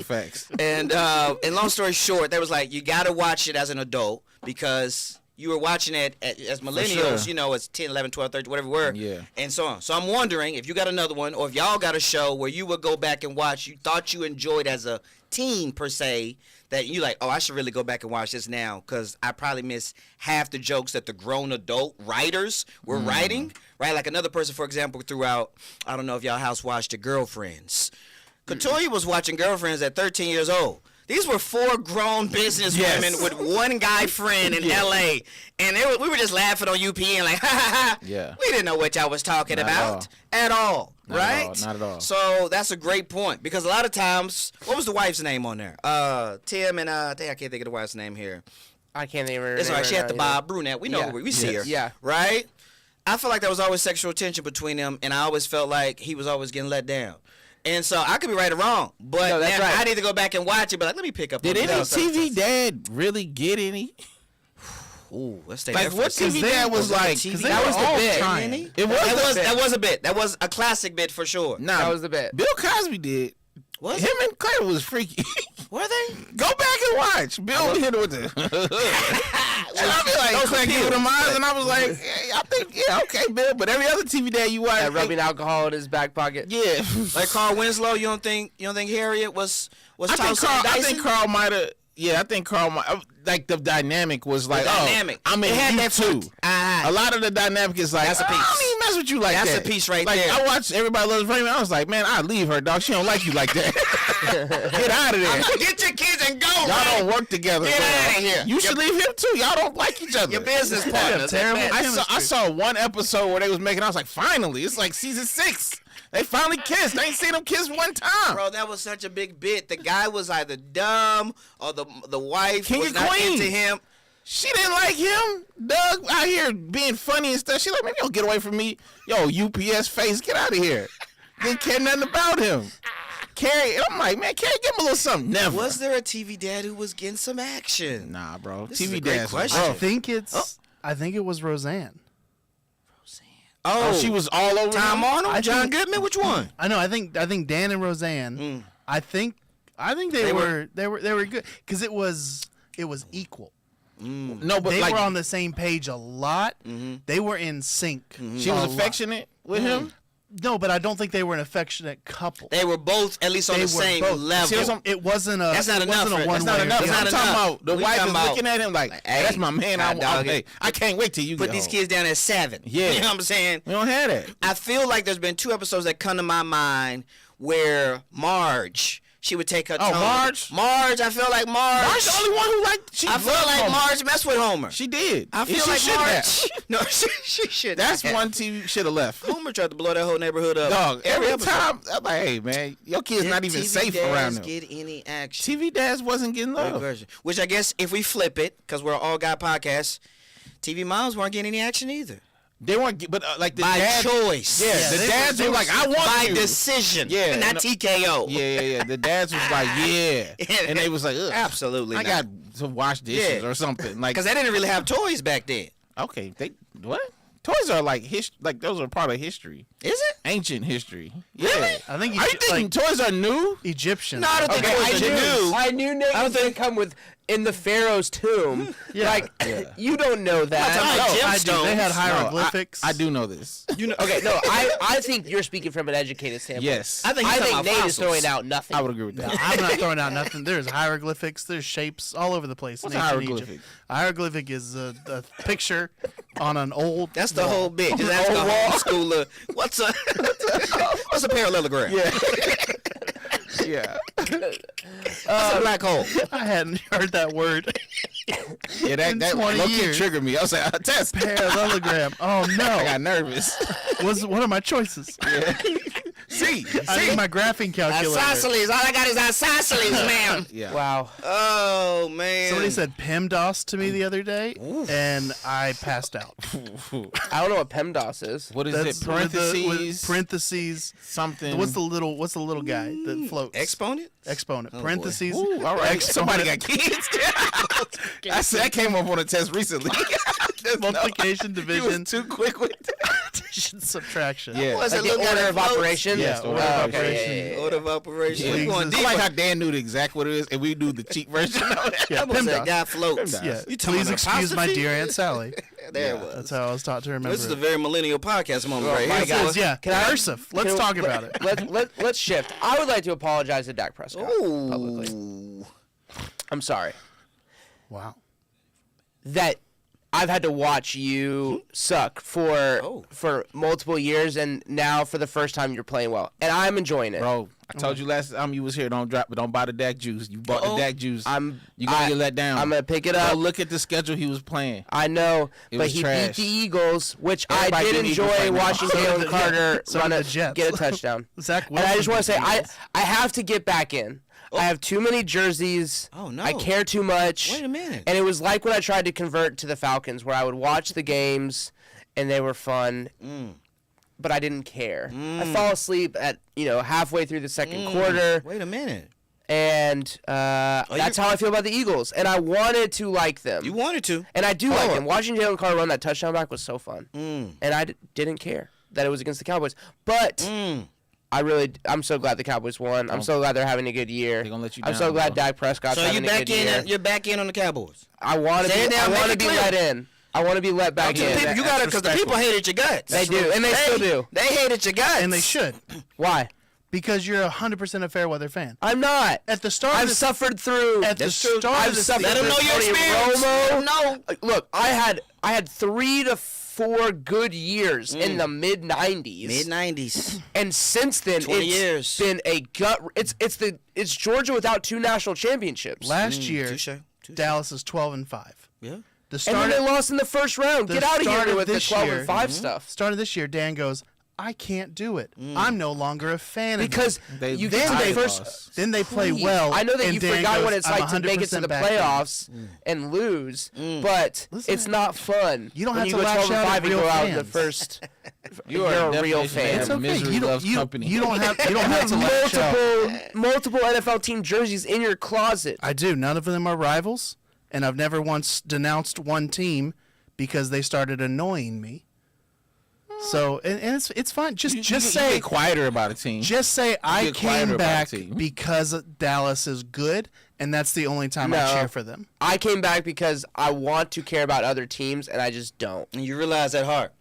Facts. and long story short, they was like, you got to watch it as an adult because you were watching it as millennials, sure. it's 10, 11, 12, 13, whatever we were, Yeah. and so on. So I'm wondering if you got another one, or if y'all got a show where you would go back and watch, you thought you enjoyed as a teen per se that you like, oh, I should really go back and watch this now because I probably missed half the jokes that the grown adult writers were writing, right? Like another person, for example, throughout, I don't know if y'all house watched the Girlfriends. Katoya was watching Girlfriends at 13 years old. These were 4 grown business women with one guy friend in L.A. And we were just laughing on UPN like, ha, ha, ha. Yeah. We didn't know what y'all was talking about at all, right? Not at all. So that's a great point because a lot of times, what was the wife's name on there? Tim and, I can't think of the wife's name here. I can't even remember. It's all right. She had the Bob brunette. We know her. We see her. Yeah. Right? I feel like there was always sexual tension between them, and I always felt like he was always getting let down. And so I could be right or wrong, but No, that's right. I need to go back and watch it. But like, let me pick up. Did on any those TV dad really get any? Ooh, let's stay Like there what for a TV second. dad was like? TV that was the bit. trying. It was That was a bit. That was a classic bit for sure. Nah, That was the bit. Bill Cosby did. Was Him and Claire was freaky. Were they? Go back and watch. Bill hit it with the. And I be like, Claire giving him eyes, and I was like, I think, okay, Bill. But every other TV dad you watch, That rubbing alcohol in his back pocket. yeah. Like Carl Winslow, you don't think Harriet was I think Carl might have. Yeah, I think Carl might. Like the dynamic was like, dynamic. I'm It had in you that too. Ah. A lot of the dynamic is like, That's a piece. I don't even mess with you like That's that. a piece right like, there. I watched Everybody Loves Raymond. I was like, man, I'd leave her, dog. She don't like you like that. Get out of there. Get your kids and go. Y'all right? don't work together. Get bro. outta here. You should leave him too. Y'all don't like each other. Your business partners. terrible at best. I saw one episode where they was making. I was like, finally, it's like season 6. They finally kissed. I ain't seen them kiss one time. Bro, that was such a big bit. The guy was either dumb or the wife King was and not queen. into him. She didn't like him. Doug out here being funny and stuff. She like, maybe you'll get away from me. Yo, UPS face, get out of here. Didn't care nothing about him. Carrie, and I'm like, man, Carrie, give him a little something. Never. Was there a TV dad who was getting some action? Nah, bro. This is TV a great dad's question. rough. I think it was Roseanne. Oh, she was all over Tom him? Arnold, John Goodman, which one? I know. I think Dan and Roseanne. I think they were good because it was equal. No, but They like, were on the same page a lot. They were in sync. she was affectionate with him? No, but I don't think they were an affectionate couple. They were both at least on They the were same both. level. See, It wasn't a. That's not it enough wasn't for- a one that's not way. enough. I'm Not talking enough. about the We wife talking is about, looking at him like, hey, that's my man. hot dog it. I can't wait till you Put get these home. kids down at 7. Yeah. You know what I'm saying? We don't have that. I feel like there's been 2 episodes that come to my mind where Marge, she would take her tone. Marge? Marge, I feel like Marge. Marge's the only one who liked. She I feel loved like Homer. Marge messed with Homer. She did. I feel She like should Marge. have. No, she should. That's not have. one TV should have left. Homer tried to blow that whole neighborhood up. Dog, every episode. time I'm like, hey man, your kid's Did not even TV safe dads around them. get any action? TV dads wasn't getting Great love. question. Which I guess if we flip it, because we're all guy podcasts, TV moms weren't getting any action either. They weren't, but like the By dads, choice. yeah, the they dads were- were like, I want By you. decision. Yeah, Not no- TKO. Yeah. The dads was like, yeah, and they was like, ugh, Absolutely I not. got to wash dishes Yeah. or something. Like, Because they didn't really have toys back then. okay, they what? Toys are like like those are part of history, Is it? ancient history. Really? Yeah. I think Are you thinking like toys are new? Egyptian. No, I don't think Okay, it was new. I knew Nate was going to come with in the Pharaoh's tomb. Like, you don't know that. talking about I do. They had gemstones. hieroglyphics. I do know this. You know, Okay, no, I think you're speaking from an educated standpoint. Yes, I think Nate is throwing out nothing. I would agree with that. I'm not throwing out nothing. There's hieroglyphics. There's shapes all over the place. What's in a ancient hieroglyphic? Egypt. A hieroglyphic is a picture on an old. That's the whole bit. Just ask the homeschooler. What's a parallelogram? Yeah. What's a black hole? I hadn't heard that word. Yeah, In that 20 low-key years. triggered me. I was like, test. Parallelogram. Oh I no. got nervous. What are my choices? See. I need my graphing calculator. Isosceles. All I got is isosceles, ma'am. Yeah. Wow. Oh, man. Somebody said PEMDAS to me the other day, and I passed out. I don't know what PEMDAS is. What is That's it? with Parentheses. parentheses. something. What's the little guy that floats? Exponent? Exponent. boy. Parentheses. Ooh, all right. Exponent. Somebody got kids. That came up on a test recently. Multiplication, He division. was too quick with that. Addition, subtraction. Yeah. Was Like it the look order at of floats? operation. Yes, order of operation. Order of operation. Yeah. We going Jesus. I deep. like how Dan knew exactly what it is, and we do the cheap version of it. Yeah, That was that PEMDAS. guy floats. PEMDAS. Yeah. You talking Please about excuse my apostrophe? dear Aunt Sally. There it Yeah. was. That's how I was taught to remember. This is a it. very millennial podcast moment right my here. God. This is, yeah. Can I- Cursive. Let's talk about it. Let's shift. I would like to apologize to Dak Prescott publicly. Ooh. I'm sorry Wow. that I've had to watch you suck for multiple years, and now for the first time you're playing well, and I'm enjoying it. Bro, I told you last time you was here, don't buy the Dak juice. You bought the Dak juice. You gonna get let down. I'm gonna pick it Go up. look at the schedule he was playing. I know, It but was he trash. beat the Eagles, which Everybody I did beat the Eagles enjoy right now. watching So did Jalen the- Carter so run did a, the Jets. get a touchdown. Zach And I Wilson just want to beat say, the Eagles. I have to get back in. I have too many jerseys. Oh, no. I care too much. Wait a minute. And it was like when I tried to convert to the Falcons, where I would watch the games, and they were fun, but I didn't care. I fall asleep at halfway through the second quarter, Wait a minute. and that's how I feel about the Eagles. And I wanted to like them. You wanted to. And I do like him. Watching Jalen Carter run that touchdown back was so fun. And I didn't care that it was against the Cowboys. But I'm so glad the Cowboys won. I'm so glad they're having a good year. They're gonna let you I'm down, so glad bro. Dak Prescott's So you having a back good year. in? You're back in on the Cowboys. I want to Say it be. now, I make want to it be clear. let in. I want to be let back You in. got it because the people hated your guts. They do, and they still do. They hated your guts, And they should, Why? because you're 100% a fair weather fan. I'm not. At the start, I've of the, suffered through. at the That's true. start I've of the suffered Let them through know your Tony experience. Romo. Let 'em know. Look, I had 3 to 4 good years in the mid '90s. Mid '90s. And since then, 20 it's years. been a gut. It's Georgia without 2 national championships. last year, Touche. Dallas is 12-5. Yeah. The And start then they of, lost in the first round. the Get out of start here of with the this 12 year- and 5 stuff. start of this year, Dan goes, I can't do it. I'm no longer a fan of Because They- you then get to the they first. lost. Then they play Please. well. I know that and you Dan forgot goes, what it's I'm like to make it to 100% the back in. playoffs and lose, but Listen, it's not fun. you don't when have you to go lash 12 and out at 5 and real go out in the fans. first. You are You're a a real definition fan. of It's okay. Misery You don't, loves you, company. you don't have to You lash out. multiple NFL team jerseys in your closet. I do. None of them are rivals, and I've never once denounced one team because they started annoying me. So and it's fine. Just You say get quieter about a team. just say I get quieter came about back the team. because Dallas is good, and that's the only time I No. cheer for them. I came back because I want to care about other teams, and I just don't. And you realize that hard.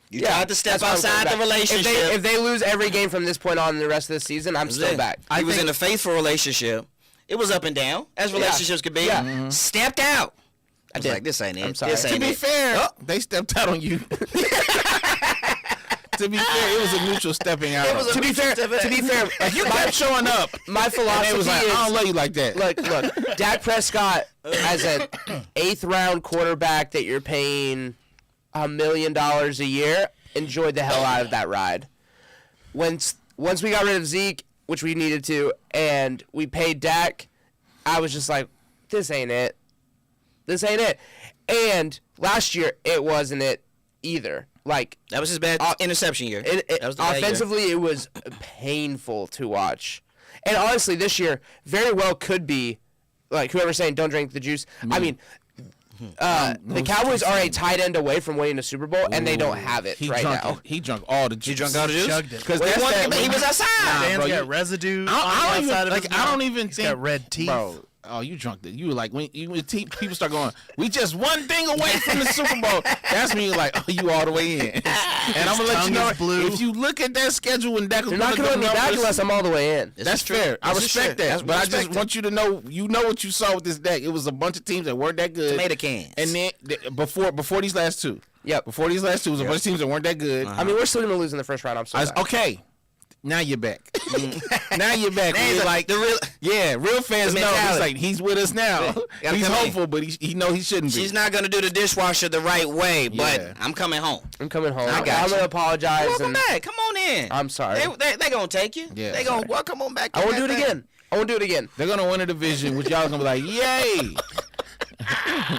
You tried to step That's why I'm outside coming the back. relationship. If they lose every game from this point on in the rest of the season, I'm still back. He was think- in a faithful relationship. It was up and down, as relationships could be. Yeah. Mm-hmm. Stepped out. I was did. like, this ain't it. I'm sorry. This To ain't be it. fair, Oh. they stepped out on you. To be fair, it was a mutual stepping out. It was a To be fair, you kept showing up. my And philosophy it was like, is I don't love you like that. look, Dak Prescott as an 8th round quarterback that you're paying $1 million a year, enjoyed the hell out of that ride. Once we got rid of Zeke, which we needed to, and we paid Dak, I was just like, this ain't it. This ain't it. And last year, it wasn't it either. Like, That was his bad interception year. It, That was the bad year. offensively, it was painful to watch. And honestly, this year very well could be, like whoever's saying don't drink the juice. I mean, the Cowboys are a tight end away from winning a Super Bowl, and they don't have it he right drunk now. it. He drunk all the juice. He drunk all the juice? Chugged it. Because Well, that's that. he was outside. Dan's bro, got you- residue I on don't the outside even of like. his I don't mouth. even He's think. got red teeth. Bro, oh, you drunk it. You were like when people start going, we just one thing away from the Super Bowl. That's when you're like, oh, you all the way in. And I'm gonna let you tongue know is blue. if you look at that schedule when Dak was They're not putting going to let up me back numbers, unless I'm all the way in. This That's is true. fair. I This is respect true. that. That's- But I respect just it. want you to know, you know what you saw with this deck. It was a bunch of teams that weren't that good. Tomato cans. And then before these last two. Yep. Before these last two, it was a bunch of teams that weren't that good. I mean, we're still going to lose in the first round. I'm sorry. Okay. Now you're back. Now you're back. Now We're he's like the real. yeah, real fans The know. He's mentality. like he's with us now. Gotta He's come in. hopeful, but he know he shouldn't be. She's not gonna do the dishwasher the right way, but Yeah. I'm coming home. I'm coming home. I got I'm you. going to apologize. Welcome and back. Come on in. I'm sorry. They gonna take you. Yeah, They gonna sorry. welcome on back. I won't do it again. I won't do it again. They're gonna win a division, which y'all gonna be like, yay!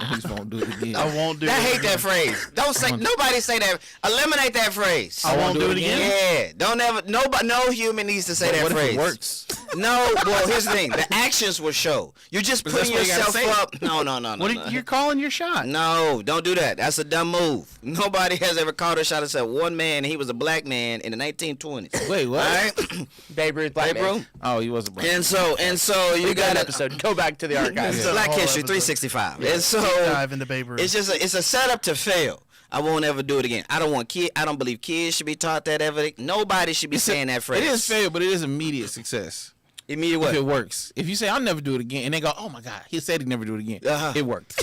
He's gonna do it again. I won't do I it. hate that phrase. Don't say. Nobody say that. Eliminate that phrase. I won't do it again. Yeah. Don't ever. Nobody. No human needs to say that What if phrase. it works? No, well, here's the thing. The actions will show. You're just But putting that's what you gotta yourself say. up. No. What are, you're calling your shot? No, don't do that. That's a dumb move. Nobody has ever called a shot except one man, and he was a black man in the 1920s. Wait, what? All right? Babe Ruth, black Babe man. Ruth. Oh, he was a black. And so you We got got an an episode. Go back to the archives. It's Yeah. Black Whole History episode. 365. And so Dive into Babe Ruth. it's a setup to fail. I won't ever do it again. I don't believe kids should be taught that ever. Nobody should be saying that phrase. It is fail, but it is immediate success. Immediate If what? it works. If you say I'll never do it again, and they go, oh my God, he said he'd never do it again. Uh-huh. It worked.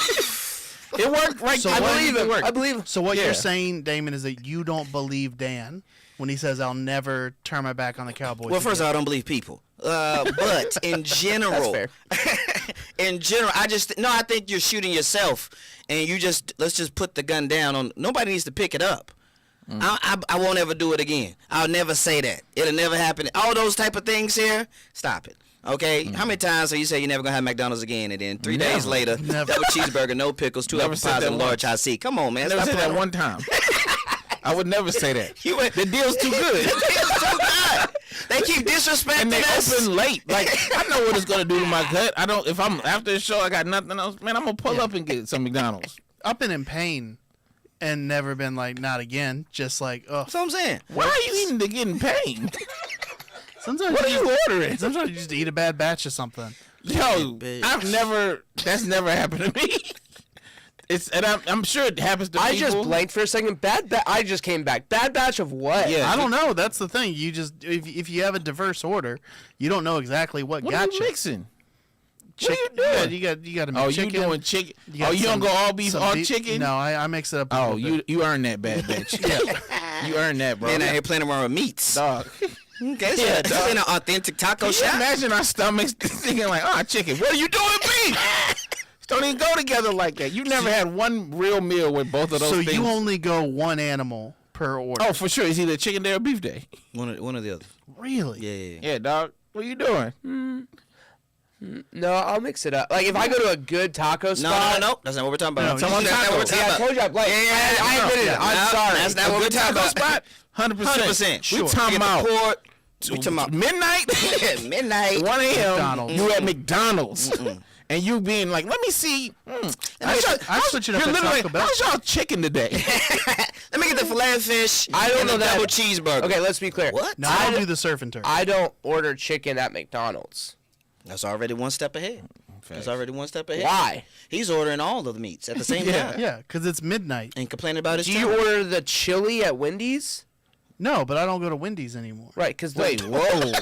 It worked, right? So I what- believe it worked. I believe. So what Yeah. you're saying, Damon, is that you don't believe Dan when he says, "I'll never turn my back on the Cowboys." Well, first of all, I don't believe people. But in general, That's in general, I think you're shooting yourself, and let's just put the gun down on. Nobody needs to pick it up. I won't ever do it again. I'll never say that. It'll never happen. All those type of things here, stop it. Okay, how many times have you say you're never gonna have McDonald's again, and then 3 days Never. later, Never. double cheeseburger, no pickles, 2 Never apple said pies, that and a large once. high C. Come on, man. I never Stop said that playing. one time. I would never say that. You went- The deal's too good. It's so good. They keep disrespecting And they us. open late. Like, I know what it's gonna do to my gut. If I'm after the show, I got nothing else. Man, I'm gonna pull up and get some McDonald's. I've been in pain and never been like, not again. Just like, oh. That's what I'm saying. Why are you eating to get in pain? Sometimes What are you you ordering? Sometimes you just eat a bad batch of something. Yo, Bitch. that's never happened to me. I'm sure it happens to I people. just blanked for a second. I just came back. Bad batch of what? Yeah. I don't know. That's the thing. You just if you have a diverse order, you don't know exactly what What got are you mixing? What are you doing? You got to make Oh, chicken. you doing chicken? You got Oh, you don't some- go all beef, some all beef- chicken? No, I mix it up. a Oh, little bit. you earned that, bad bitch. You earned that, bro. Man out here playing around with meats. Dog. Okay, Yeah, this dog. ain't an authentic taco Can you shop. imagine our stomachs thinking like, oh, chicken. What are you doing, beef? Don't even go together like that. You never had one real meal with both of those So things. you only go one animal per order. Oh, for sure. It's either chicken day or beef day. One or the other. really? Yeah. Yeah, dog. What are you doing? No, I'll mix it up. Like if I go to a good taco No, spot. no. That's not what we're talking about. No, That's not what we're talking Yeah, I about. told you I blanked. Yeah, I admitted it. I'm no, sorry. That's not A what we're good talking taco about. spot? 100%. 100%. We talking about We talking about midnight, midnight. 1 a.m. McDonald's. You at McDonald's. And you being like, let me see. I switch it up You're at literally, Taco Bell. how's y'all chicken today? Let me get the filet of fish. I don't and know the that. double cheeseburger. Okay, let's be clear. What? No, I don't do the surf and turf. I don't order chicken at McDonald's. That's already one step ahead. That's already one step ahead. Why? He's ordering all of the meats at the same time Yeah, because it's midnight. and complaining about his Do you order the chili at Wendy's? No, but I don't go to Wendy's anymore. Right, because Wait, whoa.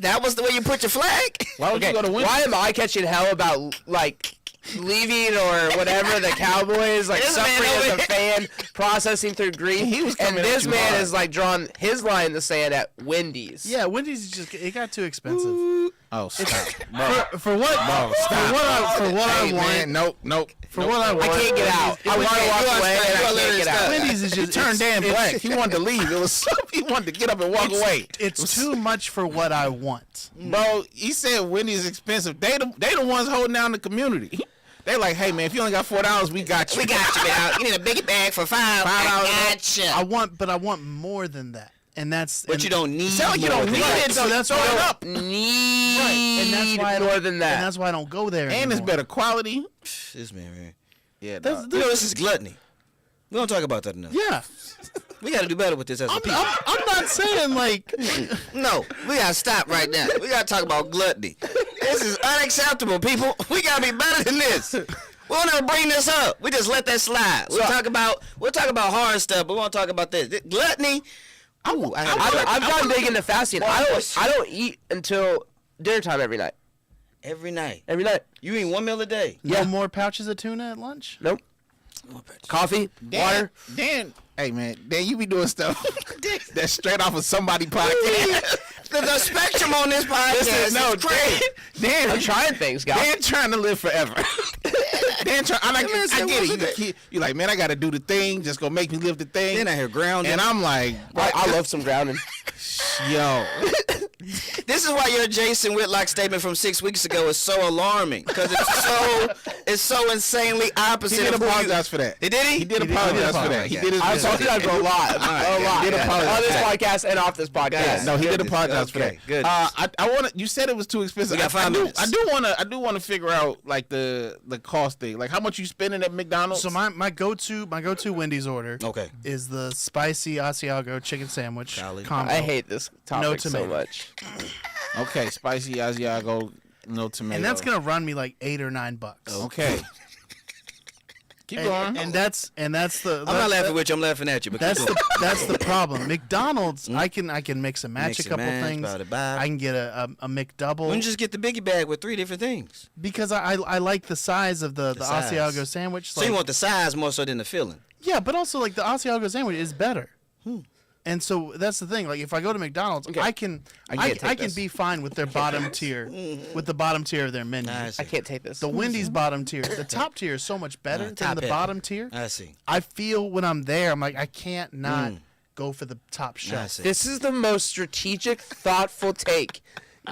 That was the way you put your flag? Why would Okay, you go to Wendy's? why am I catching hell about like leaving or whatever the Cowboys like This man suffering as over a fan, processing through grief? He was and coming at this you man hard. is like drawing his line in the sand at Wendy's. Yeah, Wendy's is just it got too expensive. Oh, stop. For what? For what I Hey, want. man, nope. For what I want. I can't get out. I want to You walk are away stuck. and You I are can't get literally out. stuck. Wendy's is He just turned Dan it's- black. He wanted to leave. It was he wanted to get up and walk away. It's too much for what I want. Bro, he said Wendy's expensive. They the ones holding down the community. They like, hey man, if you only got $4, we got you. We got you, man. You need a biggie bag for $5. I got you. I want more than that, and that's. But and, you don't need Sound like you more don't than need that. it. So that's throw why it I up. Need and that's why I more don't- than And that. that's why I don't go there. And it's anymore. better quality. This man. Yeah, That's- dog. You know, this is gluttony. We don't talk about that enough. Yeah, We got to do better with this as a people. I'm not saying like. No, we got to stop right now. We got to talk about gluttony. This is unacceptable, people. We got to be better than this. We won't ever bring this up. We just let that slide. We'll talk about hard stuff, but we won't talk about this. Gluttony. Ooh, I've gotten big into fasting. I don't eat until dinner time every night. every night. Every night. You eat one meal a day. Yeah. No more pouches of tuna at lunch. Nope. Coffee, water. Dan, hey man, Dan, you be doing stuff that's straight off of somebody podcast. The spectrum on this podcast no, is crazy. Dan, I'm trying things, guys. Dan trying to live forever. Dan, I said, get it. You like, man, I got to do the thing. Just gonna make me live the thing. Then I hear grounded. And I'm like, I love some grounding. yo, This is why your Jason Whitlock statement from 6 weeks ago is so alarming because it's is so insanely opposite. He did of who you- apologize for that. Did he? He did apologize for that. He did his I apologize for a lot. A lot. He did apologize On this for that. podcast and off this podcast. No, he did apologize for that. Okay, good. I want to. You said it was too expensive. We got 5 minutes. I do want to figure out like the cost thing. Like how much you spending at McDonald's. So my go-to Wendy's order Okay. is the spicy Asiago chicken sandwich Golly. combo. I hate this topic so tomato. much. Okay, spicy Asiago, no tomato. And that's gonna run me like $8 or $9. Okay. Keep going. And that's the. I'm not laughing with you. I'm laughing at you. But That's keep going. that's the problem. McDonald's, I can mix and match Mix a and couple match, things. bada-bada. I can get a McDouble Why don't you just get the biggie bag with 3 different things? because I like the size of the size. Asiago sandwich. So you want the size more so than the filling. Yeah, but also like the Asiago sandwich is better. And so that's the thing. Like if I go to McDonald's, I can be fine with their bottom tier, with the bottom tier of their menu. I see. I can't take this. The Wendy's bottom tier, the top tier is so much better than top the heavy. bottom tier. I see. I feel when I'm there, I'm like I can't not go for the top I shelf. see. This is the most strategic, thoughtful take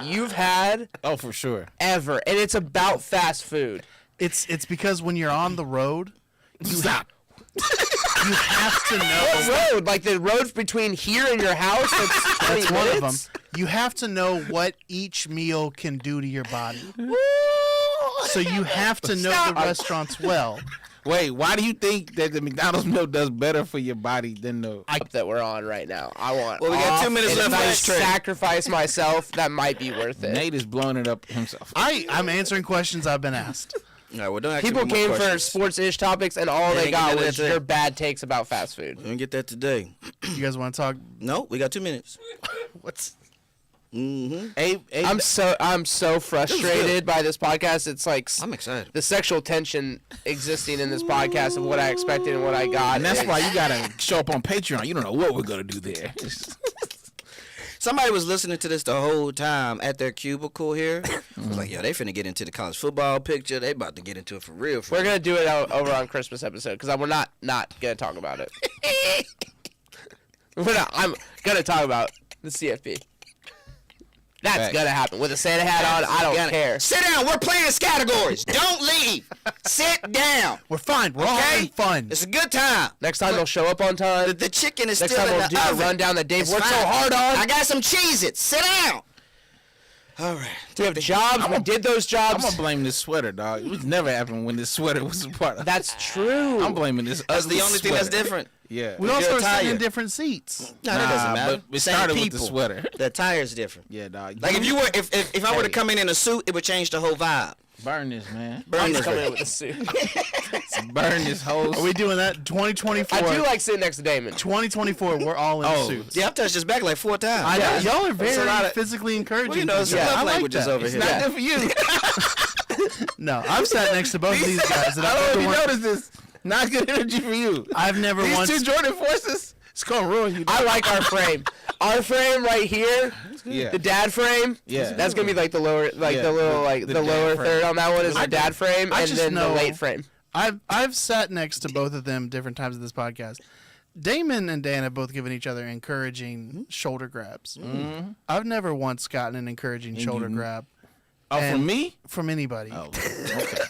you've had Oh, for sure. ever, and it's about fast food. It's because when you're on the road, Stop. you have to know. What road? Like the road between here and your house? That's, 20 That's one of them. minutes? You have to know what each meal can do to your body. So you have to know the restaurants well. Wait, why do you think that the McDonald's meal does better for your body than the? That we're on right now. I want. Well, we got 2 off, minutes and left if on I this train. sacrifice myself, that might be worth it. Nate is blowing it up himself. I'm answering questions I've been asked. All right, well, don't ask People me more came for questions. sports-ish topics, and all They they didn't got get was that your today. bad takes about fast food. We didn't get that today. You guys want to talk? No, we got 2 minutes. What's I'm so frustrated by this podcast. It's like I'm excited. the sexual tension existing in this podcast of what I expected and what I got. And that's is- why you gotta show up on Patreon. You don't know what we're gonna do there. Somebody was listening to this the whole time at their cubicle here. I was like, yo, they finna get into the college football picture. They about to get into it for real. We're gonna do it over on Christmas episode because we're not gonna talk about it. We're not. I'm gonna talk about the CFP. That's Facts. gonna happen with a Santa hat on. I don't care. Sit down. We're playing categories. Don't leave. Sit down. We're fine. We're all Okay? having fun. It's a good time. Next time they'll show up on time. The chicken is Next still time in we'll the do the oven. rundown that Dave It's worked so fine. hard on. I got some Cheez-Its. Sit down. All right. We have jobs. We did those I'm jobs. gonna blame this sweater, dog. It was never happened when this sweater was a part of. That's true. I'm blaming this. That's the ugly only thing that's sweater. different. Yeah. We all You're start sitting in tired. different seats. No, that doesn't matter. But it Same started with people. the sweater. The tire's different. Yeah, dog. Like if you were, if I were to come in a suit, it would change the whole vibe. burn this, man. Burn I'm this. just coming in with a suit. Burn this whole. Are we doing that? 2024. I do like sitting next to Damon. 2024. We're all in Oh, suits. Yeah, I've touched his back like 4 times. I know. Y'all are It's a lot very of- physically encouraging. Well, you know, it's people. love I like languages that. over It's here. not Yeah. good for you. No, I've sat next to both of these guys, and I don't know if you I've noticed this. Not good energy for you. never These once. two Jordan forces. It's gonna ruin you. I like our frame. Our frame right here, Yeah. the dad frame. Yeah. That's gonna be like the lower, like Yeah, the little, the- like the the, lower dad frame. third on that one is the dad frame, I and just then know- the late frame. I've sat next to both of them different times of this podcast. Damon and Dan have both given each other encouraging shoulder grabs. Mm-hmm. I've never once gotten an encouraging shoulder grab Oh, and- from me? from anybody. Oh, okay.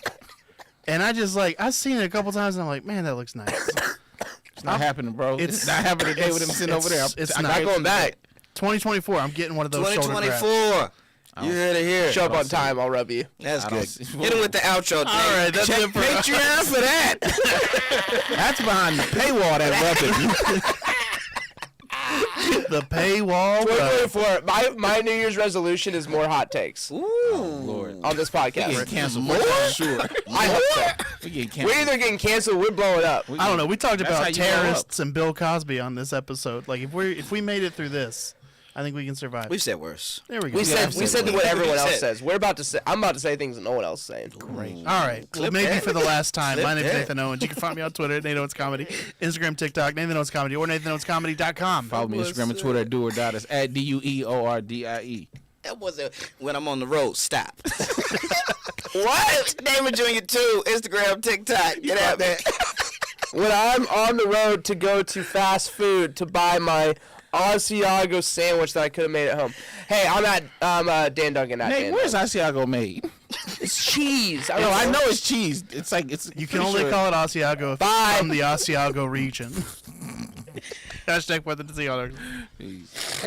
And I just I've seen it a couple times, and I'm like, man, that looks nice. It's not happening, bro. It's- It's not happening today with him sitting over there. it's I'm not not Going back, 2024, I'm getting one of those shoulder grabs. 2024. You heard it here. show up on time. I'll rub you. That's I don't good. see- Hit him with the outro. All right, that's Check it for Patreon for that. That's behind the paywall. That rubbing. the paywall. rub. 2024. My New Year's resolution is more hot takes Ooh. Lord. on this We podcast. getting canceled. More? Sure. I hope so. We getting We're canceled. either getting canceled, we're blowing up. I don't know. We talked That's how about you blow up. terrorists and Bill Cosby on this episode. Like if we made it through this, I think we can survive. We've said worse. There we go. We said absolutely. what everyone else Said. says. I'm about to say things that no one else is saying. Great. All right. Well, Clip maybe that. for the last time. My Clip name's that. Nathan Owens. You can find me on Twitter at Nathan Owens Comedy, Instagram, TikTok, Nathan Owens Comedy, or NathanOwensComedy.com. Follow me on Instagram and Twitter at doordie. It's at DUEORDIE. That wasn't when I'm on the road. Stop. What? Damon Jr. 2, Instagram, TikTok. Get out there. When I'm on the road to go to fast food to buy my Asiago sandwich that I could have made at home. Hey, I'm Dan Duncan at Nate, Dan where's Duncan. Asiago made? It's cheese. No, I know it's cheese. It's like it's. You can only call it Asiago if Bye. you're from the Asiago region. Hashtag Wed Dec. Peace.